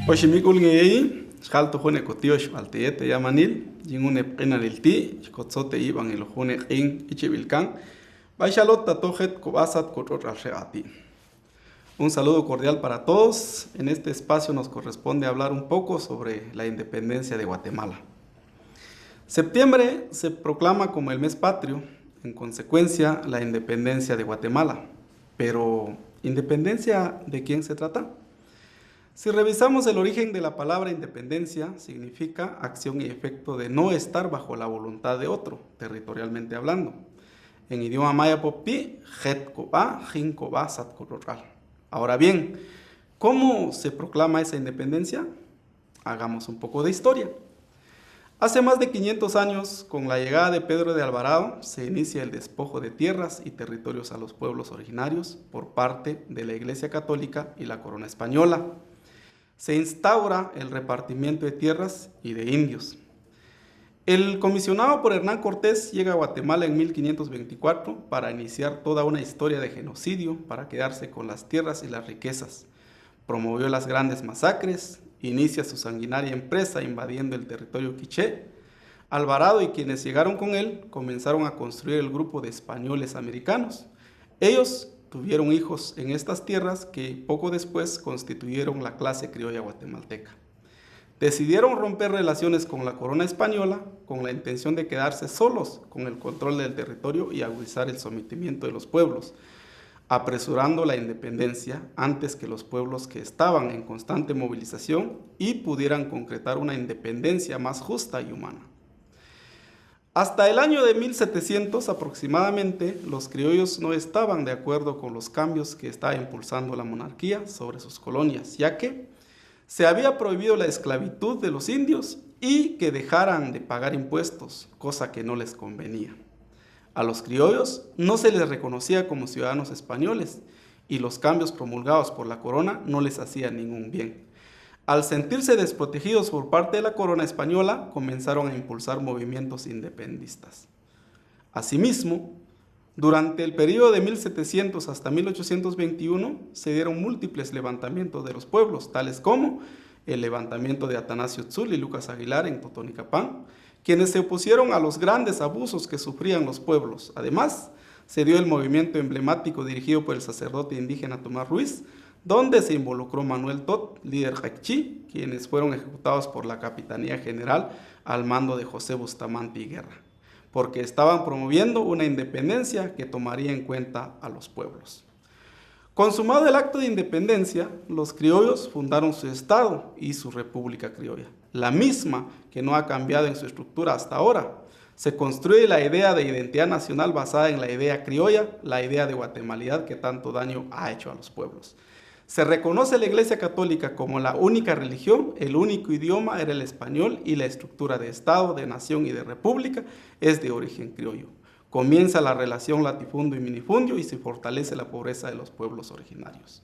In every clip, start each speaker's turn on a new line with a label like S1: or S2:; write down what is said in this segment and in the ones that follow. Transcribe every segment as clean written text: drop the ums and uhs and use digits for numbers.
S1: Oximicul ngei, xalto june cotiox altete yamanil, yingune penalilti, xcotzote iban el june in ichivilcan, baixalota tojet cobasat cotrotralreati. Un saludo cordial para todos. En este espacio nos corresponde hablar un poco sobre la independencia de Guatemala. Septiembre se proclama como el mes patrio, en consecuencia la independencia de Guatemala. Pero, ¿independencia de quién se trata? Si revisamos el origen de la palabra independencia, significa acción y efecto de no estar bajo la voluntad de otro, territorialmente hablando. En idioma maya popí, jetkoba, jinkoba, satkorotral. Ahora bien, ¿cómo se proclama esa independencia? Hagamos un poco de historia. Hace más de 500 años, con la llegada de Pedro de Alvarado, se inicia el despojo de tierras y territorios a los pueblos originarios por parte de la Iglesia Católica y la Corona Española. Se instaura el repartimiento de tierras y de indios. El comisionado por Hernán Cortés llega a Guatemala en 1524 para iniciar toda una historia de genocidio para quedarse con las tierras y las riquezas. Promovió las grandes masacres, inicia su sanguinaria empresa invadiendo el territorio quiché. Alvarado y quienes llegaron con él comenzaron a construir el grupo de españoles americanos. Ellos tuvieron hijos en estas tierras que poco después constituyeron la clase criolla guatemalteca. Decidieron romper relaciones con la corona española con la intención de quedarse solos con el control del territorio y agudizar el sometimiento de los pueblos, apresurando la independencia antes que los pueblos que estaban en constante movilización y pudieran concretar una independencia más justa y humana. Hasta el año de 1700 aproximadamente, los criollos no estaban de acuerdo con los cambios que estaba impulsando la monarquía sobre sus colonias, ya que se había prohibido la esclavitud de los indios y que dejaran de pagar impuestos, cosa que no les convenía. A los criollos no se les reconocía como ciudadanos españoles y los cambios promulgados por la corona no les hacían ningún bien. Al sentirse desprotegidos por parte de la corona española, comenzaron a impulsar movimientos independistas. Asimismo, durante el periodo de 1700 hasta 1821 se dieron múltiples levantamientos de los pueblos, tales como el levantamiento de Atanasio Tzul y Lucas Aguilar en Totonicapán, quienes se opusieron a los grandes abusos que sufrían los pueblos. Además, se dio el movimiento emblemático dirigido por el sacerdote indígena Tomás Ruiz, donde se involucró Manuel Tot, líder jacchi, quienes fueron ejecutados por la Capitanía General al mando de José Bustamante y Guerra, porque estaban promoviendo una independencia que tomaría en cuenta a los pueblos. Consumado el acto de independencia, los criollos fundaron su estado y su república criolla, la misma que no ha cambiado en su estructura hasta ahora. Se construye la idea de identidad nacional basada en la idea criolla, la idea de guatemalidad que tanto daño ha hecho a los pueblos. Se reconoce la Iglesia Católica como la única religión, el único idioma era el español y la estructura de Estado, de nación y de república es de origen criollo. Comienza la relación latifundio y minifundio y se fortalece la pobreza de los pueblos originarios.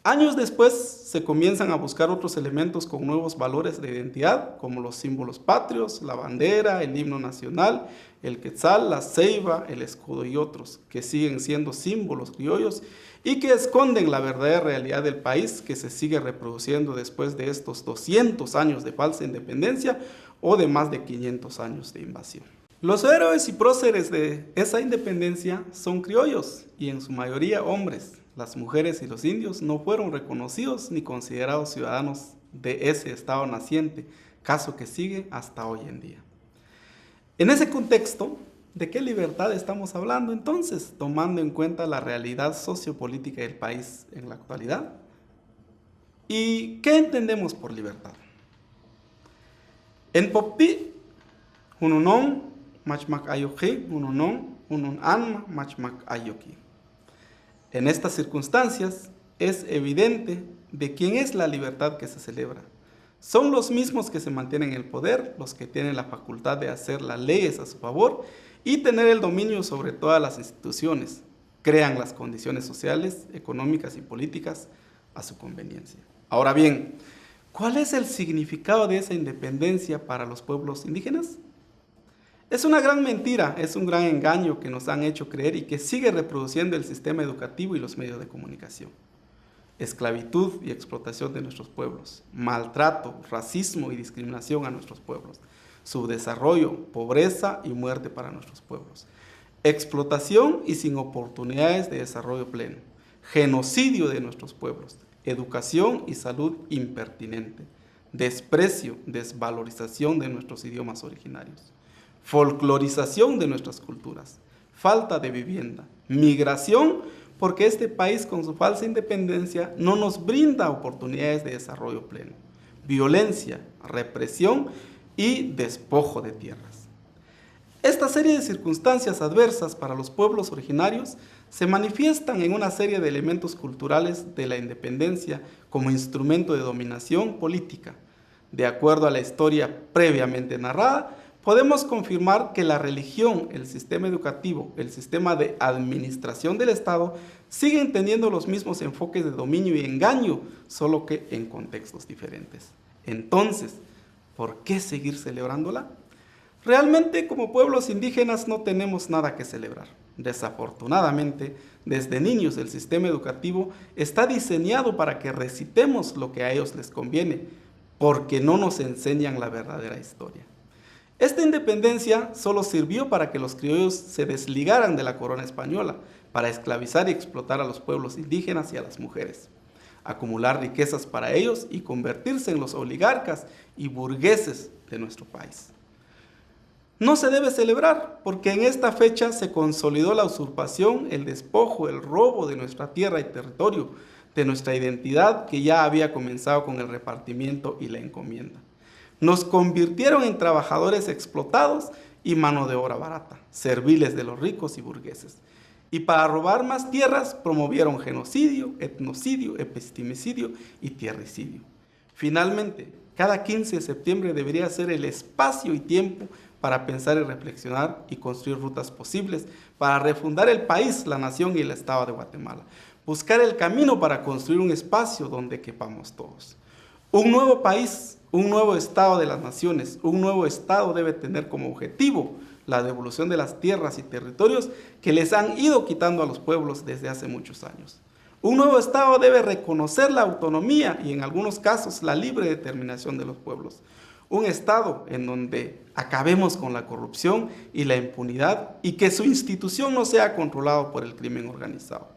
S1: Años después se comienzan a buscar otros elementos con nuevos valores de identidad, como los símbolos patrios, la bandera, el himno nacional, el quetzal, la ceiba, el escudo y otros, que siguen siendo símbolos criollos y que esconden la verdadera realidad del país que se sigue reproduciendo después de estos 200 años de falsa independencia o de más de 500 años de invasión. Los héroes y próceres de esa independencia son criollos y en su mayoría hombres. Las mujeres y los indios no fueron reconocidos ni considerados ciudadanos de ese estado naciente, caso que sigue hasta hoy en día. En ese contexto, ¿de qué libertad estamos hablando entonces, tomando en cuenta la realidad sociopolítica del país en la actualidad? ¿Y qué entendemos por libertad? En Popí, ununon, machmak ayoki, ununon, unun anma, machmak ayoki. En estas circunstancias es evidente de quién es la libertad que se celebra. Son los mismos que se mantienen en el poder, los que tienen la facultad de hacer las leyes a su favor y tener el dominio sobre todas las instituciones. Crean las condiciones sociales, económicas y políticas a su conveniencia. Ahora bien, ¿cuál es el significado de esa independencia para los pueblos indígenas? Es una gran mentira, es un gran engaño que nos han hecho creer y que sigue reproduciendo el sistema educativo y los medios de comunicación. esclavitud y explotación de nuestros pueblos, maltrato, racismo y discriminación a nuestros pueblos, subdesarrollo, pobreza y muerte para nuestros pueblos, explotación y sin oportunidades de desarrollo pleno, genocidio de nuestros pueblos, educación y salud impertinente, desprecio, desvalorización de nuestros idiomas originarios, folclorización de nuestras culturas, falta de vivienda, migración, porque este país con su falsa independencia no nos brinda oportunidades de desarrollo pleno, violencia, represión y despojo de tierras. Esta serie de circunstancias adversas para los pueblos originarios se manifiestan en una serie de elementos culturales de la independencia como instrumento de dominación política. De acuerdo a la historia previamente narrada, podemos confirmar que la religión, el sistema educativo, el sistema de administración del Estado siguen teniendo los mismos enfoques de dominio y engaño, solo que en contextos diferentes. Entonces, ¿por qué seguir celebrándola? Realmente, como pueblos indígenas no tenemos nada que celebrar. Desafortunadamente, desde niños el sistema educativo está diseñado para que recitemos lo que a ellos les conviene, porque no nos enseñan la verdadera historia. Esta independencia solo sirvió para que los criollos se desligaran de la corona española, para esclavizar y explotar a los pueblos indígenas y a las mujeres, acumular riquezas para ellos y convertirse en los oligarcas y burgueses de nuestro país. No se debe celebrar porque en esta fecha se consolidó la usurpación, el despojo, el robo de nuestra tierra y territorio, de nuestra identidad que ya había comenzado con el repartimiento y la encomienda. Nos convirtieron en trabajadores explotados y mano de obra barata, serviles de los ricos y burgueses. Y para robar más tierras promovieron genocidio, etnocidio, epistemicidio y tierricidio. Finalmente, cada 15 de septiembre debería ser el espacio y tiempo para pensar y reflexionar y construir rutas posibles para refundar el país, la nación y el Estado de Guatemala. Buscar el camino para construir un espacio donde quepamos todos. Un nuevo país, un nuevo Estado de las naciones, un nuevo Estado debe tener como objetivo la devolución de las tierras y territorios que les han ido quitando a los pueblos desde hace muchos años. Un nuevo Estado debe reconocer la autonomía y en algunos casos la libre determinación de los pueblos. Un Estado en donde acabemos con la corrupción y la impunidad y que su institución no sea controlado por el crimen organizado.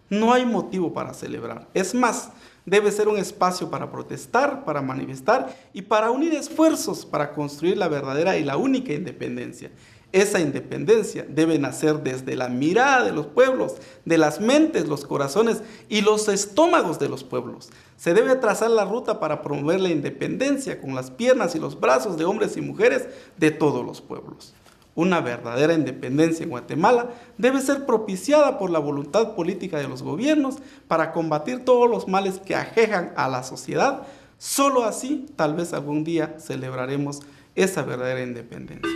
S1: No hay motivo para celebrar. Es más, debe ser un espacio para protestar, para manifestar y para unir esfuerzos para construir la verdadera y la única independencia. Esa independencia debe nacer desde la mirada de los pueblos, de las mentes, los corazones y los estómagos de los pueblos. Se debe trazar la ruta para promover la independencia con las piernas y los brazos de hombres y mujeres de todos los pueblos. Una verdadera independencia en Guatemala debe ser propiciada por la voluntad política de los gobiernos para combatir todos los males que aquejan a la sociedad. Solo así, tal vez algún día celebraremos esa verdadera independencia.